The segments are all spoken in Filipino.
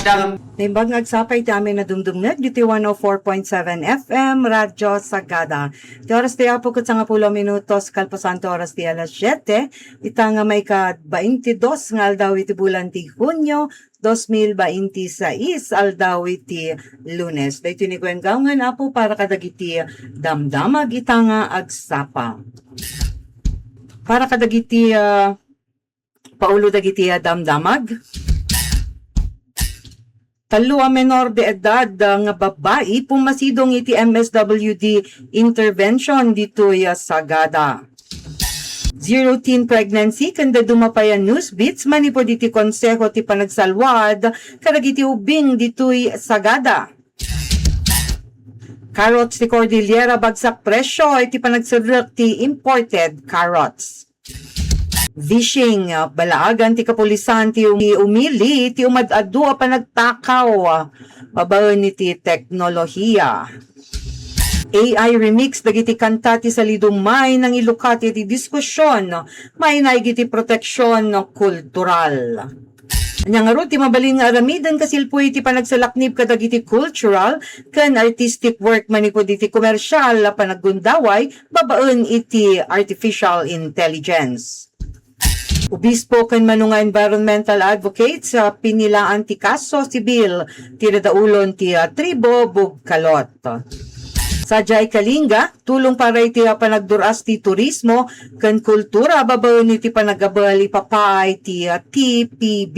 Channel. Nimbang agsapay ti amin na dumdumnag dito 104.7 FM Radyo Sagada. Ti oras ti apo kat sa 10 minutos kalpasanto oras ti alas 7. Ita nga may ka 22 nga aldaw iti bulan ti Hunyo 2026 aldaw iti Lunes. Dahito ni Gwen Gaungan apo para kadagiti damdamag ita nga agsapa. Para kadagiti paulo dagiti damdamag. Talua menor de edad nga babae pumasidong iti MSWD intervention dito Sagada. Zero-teen pregnancy kanda dumapayan news beats manipod iti konseho ti panagsalwad karagiti ubing dito Sagada. Carrots ti Cordillera bagsak presyo iti panagsadruk ti imported carrots. Fishing, balaagan ti kapulisan ti umili ti umadado pa nagtakaw babaen iti teknolohiya. AI remix dagiti kanta ti salidumay nang ilukat iti diskusyon may naigiti proteksyon kultural. Anya nga ro ti mabalin nga aramidan kasilpoy ti panagsalaknib kadagiti cultural ken artistic work manipod iti komersyal panaggundaway babaen iti artificial intelligence. Obispo ken manunga environmental advocates sa pinilaan ti kaso sibil ti nadaulon ti tribo Bugkalot. Sadyay Kalinga, tulong para iti panagduras ti turismo ken kultura babaen iti panagabali papay ti TPB.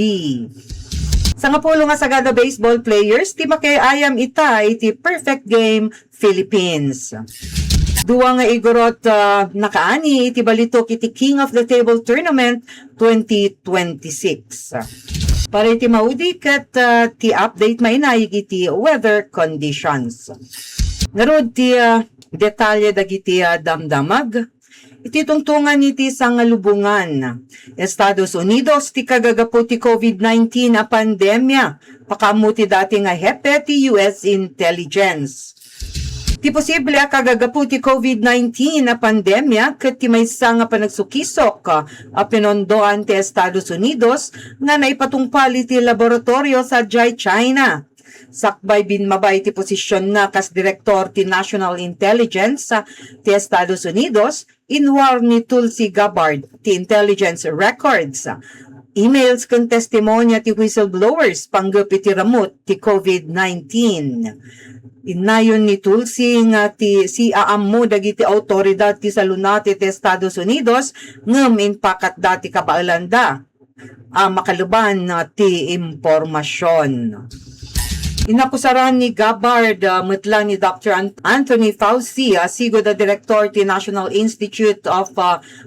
Sa nga pulo nga Sagada baseball players, ti makiayam ita iti Perfect Game Philippines. Duwa nga igorot nakaani iti balitok iti King of the Table Tournament 2026. Para iti maudi kat ti update mainayig iti weather conditions. Narod ti detalye dagiti damdamag. Iti tungtungan iti sangalubungan. Estados Unidos ti kagagapo ti COVID-19 a pandemya. Pakamuti dati nga hepe ti US intelligence. Ti posible kagagapu ti COVID-19 na pandemya ket ti maysa nga panagsukisok pinondoan ti Estados Unidos nga naipatungpal iti laboratorio sa China. Sakbay binmabay ti posisyon na kas direktor ti National Intelligence ti Estados Unidos inwar ni Tulsi Gabbard ti Intelligence Records. Emails ken testimonya ti whistleblowers panggap iti ramut ti COVID-19. Inayon ni Tulsi nga ti siaammo dagiti autoridad ti salunati ti Estados Unidos ngem inpakat dati kabaalanda makaluban ti impormasyon. Inakusaran ni Gabbard metlang ni Dr. Anthony Fauci, sigo da direktor ti National Institute of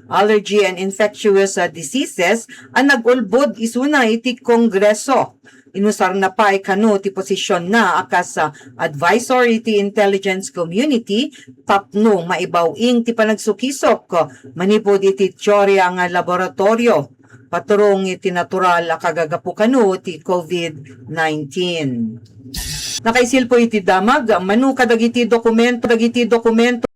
Allergy and Infectious Diseases, ang nagulbod isuna iti Kongreso. Inusar na pa kano ti posisyon na akas advisory ti intelligence community tapno maibawing ti panagsukisok manipod iti teorya nga laboratorio paturong iti natural kagagapu kano ti COVID-19. Nakaisilpo iti damag manu kadagiti dokumento